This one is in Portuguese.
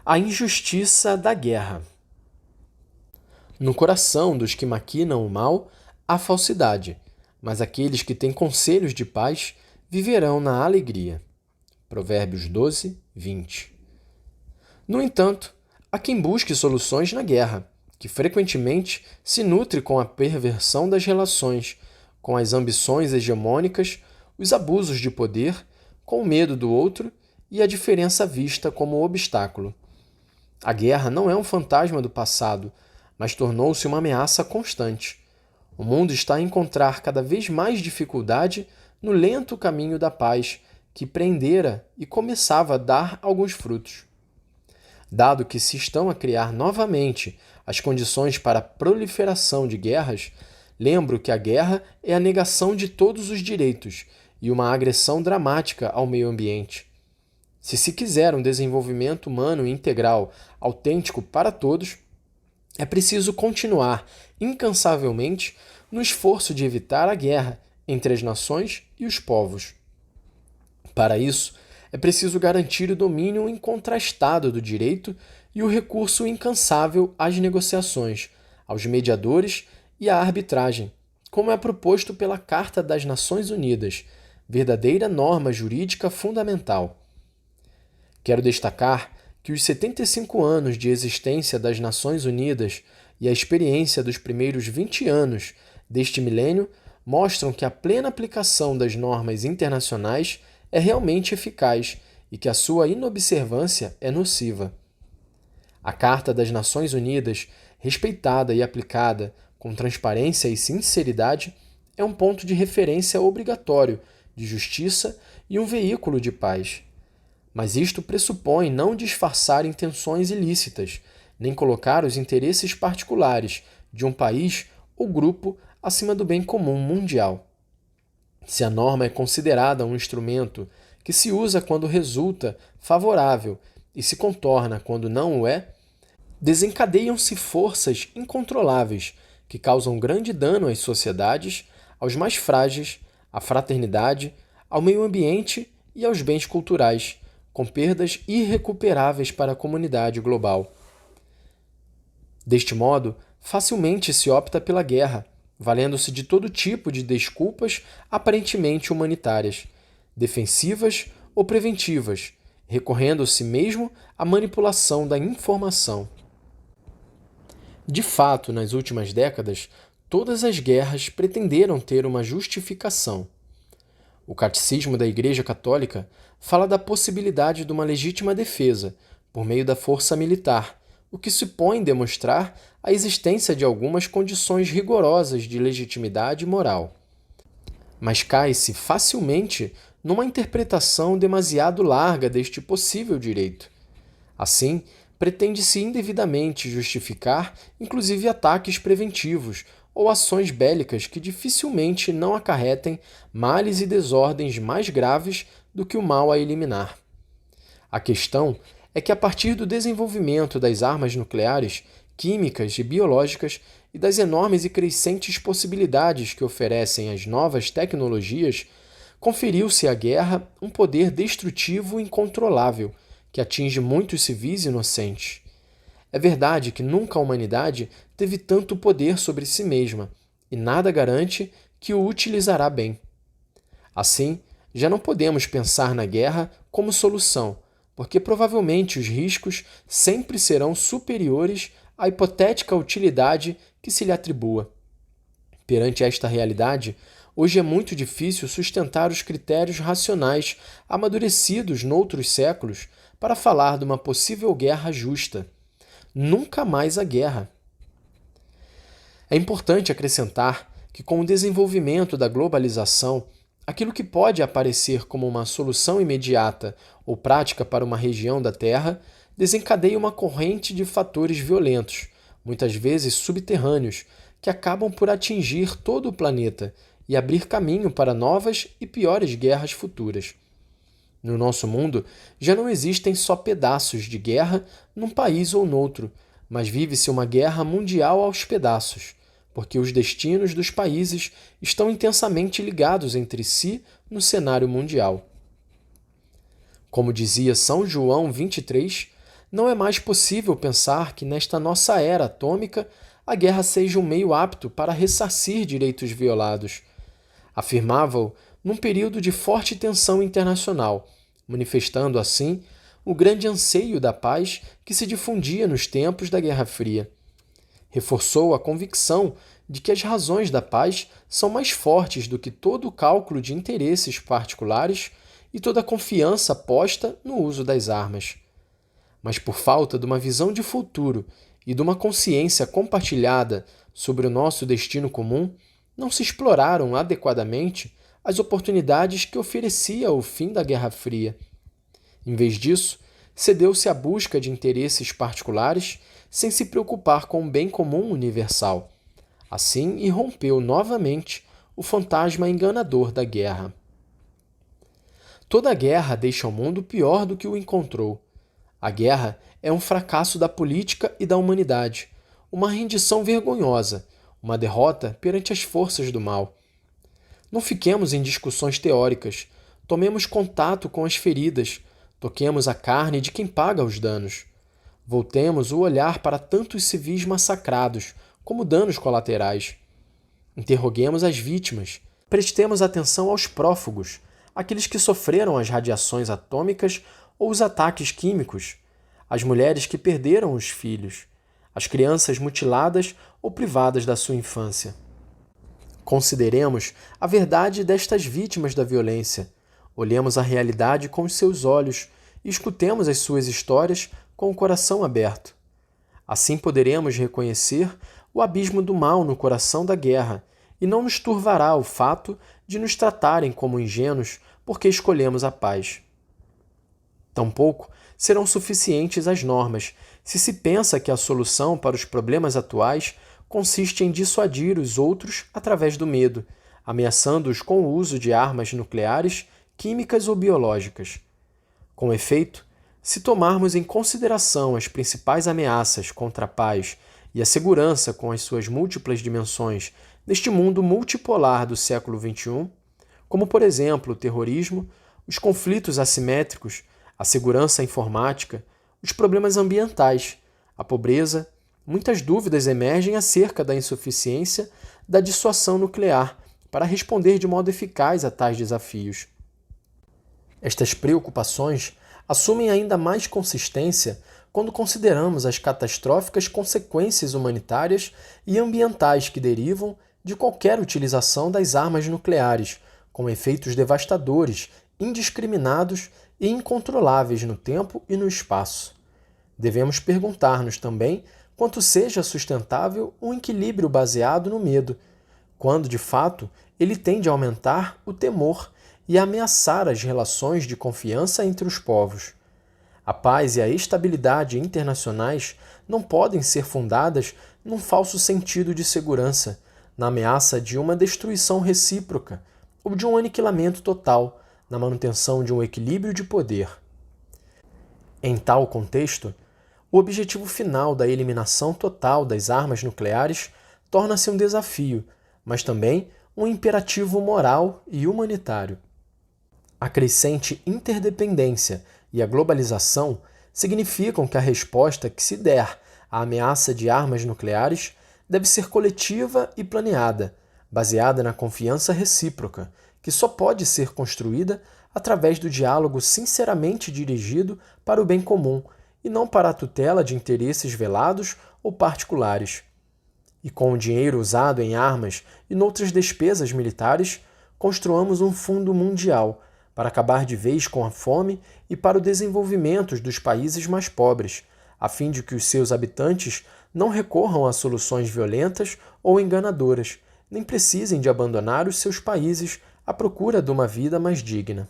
A injustiça da guerra. No coração dos que maquinam o mal há falsidade, mas aqueles que têm conselhos de paz viverão na alegria. Provérbios 12, 20. No entanto, há quem busque soluções na guerra, que frequentemente se nutre com a perversão das relações, com as ambições hegemônicas, os abusos de poder, com o medo do outro e a diferença vista como obstáculo. A guerra não é um fantasma do passado, mas tornou-se uma ameaça constante. O mundo está a encontrar cada vez mais dificuldade no lento caminho da paz, que prendera e começava a dar alguns frutos. Dado que se estão a criar novamente as condições para a proliferação de guerras, lembro que a guerra é a negação de todos os direitos e uma agressão dramática ao meio ambiente. Se quiser um desenvolvimento humano integral, autêntico para todos, é preciso continuar incansavelmente no esforço de evitar a guerra entre as nações e os povos. Para isso, é preciso garantir o domínio incontrastado do direito e o recurso incansável às negociações, aos mediadores e à arbitragem, como é proposto pela Carta das Nações Unidas, verdadeira norma jurídica fundamental. Quero destacar que os 75 anos de existência das Nações Unidas e a experiência dos primeiros 20 anos deste milênio mostram que a plena aplicação das normas internacionais é realmente eficaz e que a sua inobservância é nociva. A Carta das Nações Unidas, respeitada e aplicada com transparência e sinceridade, é um ponto de referência obrigatório de justiça e um veículo de paz. Mas isto pressupõe não disfarçar intenções ilícitas, nem colocar os interesses particulares de um país ou grupo acima do bem comum mundial. Se a norma é considerada um instrumento que se usa quando resulta favorável e se contorna quando não o é, desencadeiam-se forças incontroláveis que causam grande dano às sociedades, aos mais frágeis, à fraternidade, ao meio ambiente e aos bens culturais, com perdas irrecuperáveis para a comunidade global. Deste modo, facilmente se opta pela guerra, valendo-se de todo tipo de desculpas aparentemente humanitárias, defensivas ou preventivas, recorrendo-se mesmo à manipulação da informação. De fato, nas últimas décadas, todas as guerras pretenderam ter uma justificação. O Catecismo da Igreja Católica fala da possibilidade de uma legítima defesa, por meio da força militar, o que supõe demonstrar a existência de algumas condições rigorosas de legitimidade moral. Mas cai-se facilmente numa interpretação demasiado larga deste possível direito. Assim, pretende-se indevidamente justificar, inclusive, ataques preventivos ou ações bélicas que dificilmente não acarretem males e desordens mais graves do que o mal a eliminar. A questão é que, a partir do desenvolvimento das armas nucleares, químicas e biológicas e das enormes e crescentes possibilidades que oferecem as novas tecnologias, conferiu-se à guerra um poder destrutivo incontrolável que atinge muitos civis inocentes. É verdade que nunca a humanidade teve tanto poder sobre si mesma, e nada garante que o utilizará bem. Assim, já não podemos pensar na guerra como solução, porque provavelmente os riscos sempre serão superiores à hipotética utilidade que se lhe atribua. Perante esta realidade, hoje é muito difícil sustentar os critérios racionais amadurecidos noutros séculos para falar de uma possível guerra justa. Nunca mais a guerra. É importante acrescentar que, com o desenvolvimento da globalização, aquilo que pode aparecer como uma solução imediata ou prática para uma região da Terra desencadeia uma corrente de fatores violentos, muitas vezes subterrâneos, que acabam por atingir todo o planeta e abrir caminho para novas e piores guerras futuras. No nosso mundo, já não existem só pedaços de guerra num país ou noutro, mas vive-se uma guerra mundial aos pedaços, porque os destinos dos países estão intensamente ligados entre si no cenário mundial. Como dizia São João 23, não é mais possível pensar que nesta nossa era atômica a guerra seja um meio apto para ressarcir direitos violados. Afirmava-o num período de forte tensão internacional, manifestando assim o grande anseio da paz que se difundia nos tempos da Guerra Fria. Reforçou a convicção de que as razões da paz são mais fortes do que todo o cálculo de interesses particulares e toda a confiança posta no uso das armas. Mas por falta de uma visão de futuro e de uma consciência compartilhada sobre o nosso destino comum, não se exploraram adequadamente as oportunidades que oferecia o fim da Guerra Fria. Em vez disso, cedeu-se à busca de interesses particulares sem se preocupar com o bem comum universal. Assim, irrompeu novamente o fantasma enganador da guerra. Toda guerra deixa o mundo pior do que o encontrou. A guerra é um fracasso da política e da humanidade, uma rendição vergonhosa, uma derrota perante as forças do mal. Não fiquemos em discussões teóricas, tomemos contato com as feridas, toquemos a carne de quem paga os danos. Voltemos o olhar para tantos civis massacrados, como danos colaterais. Interroguemos as vítimas, prestemos atenção aos prófugos, aqueles que sofreram as radiações atômicas ou os ataques químicos, as mulheres que perderam os filhos, as crianças mutiladas ou privadas da sua infância. Consideremos a verdade destas vítimas da violência, olhemos a realidade com os seus olhos e escutemos as suas histórias com o coração aberto. Assim poderemos reconhecer o abismo do mal no coração da guerra e não nos turvará o fato de nos tratarem como ingênuos porque escolhemos a paz. Tampouco serão suficientes as normas se se pensa que a solução para os problemas atuais consiste em dissuadir os outros através do medo, ameaçando-os com o uso de armas nucleares, químicas ou biológicas. Com efeito, se tomarmos em consideração as principais ameaças contra a paz e a segurança com as suas múltiplas dimensões neste mundo multipolar do século XXI, como, por exemplo, o terrorismo, os conflitos assimétricos, a segurança informática, os problemas ambientais, a pobreza, muitas dúvidas emergem acerca da insuficiência da dissuasão nuclear para responder de modo eficaz a tais desafios. Estas preocupações assumem ainda mais consistência quando consideramos as catastróficas consequências humanitárias e ambientais que derivam de qualquer utilização das armas nucleares, com efeitos devastadores, indiscriminados e incontroláveis no tempo e no espaço. Devemos perguntar-nos também quanto seja sustentável um equilíbrio baseado no medo, quando, de fato, ele tende a aumentar o temor e a ameaçar as relações de confiança entre os povos. A paz e a estabilidade internacionais não podem ser fundadas num falso sentido de segurança, na ameaça de uma destruição recíproca ou de um aniquilamento total, na manutenção de um equilíbrio de poder. Em tal contexto, o objetivo final da eliminação total das armas nucleares torna-se um desafio, mas também um imperativo moral e humanitário. A crescente interdependência e a globalização significam que a resposta que se der à ameaça de armas nucleares deve ser coletiva e planeada, baseada na confiança recíproca, que só pode ser construída através do diálogo sinceramente dirigido para o bem comum e não para a tutela de interesses velados ou particulares. E com o dinheiro usado em armas e noutras despesas militares, construamos um fundo mundial para acabar de vez com a fome e para o desenvolvimento dos países mais pobres, a fim de que os seus habitantes não recorram a soluções violentas ou enganadoras, nem precisem de abandonar os seus países à procura de uma vida mais digna.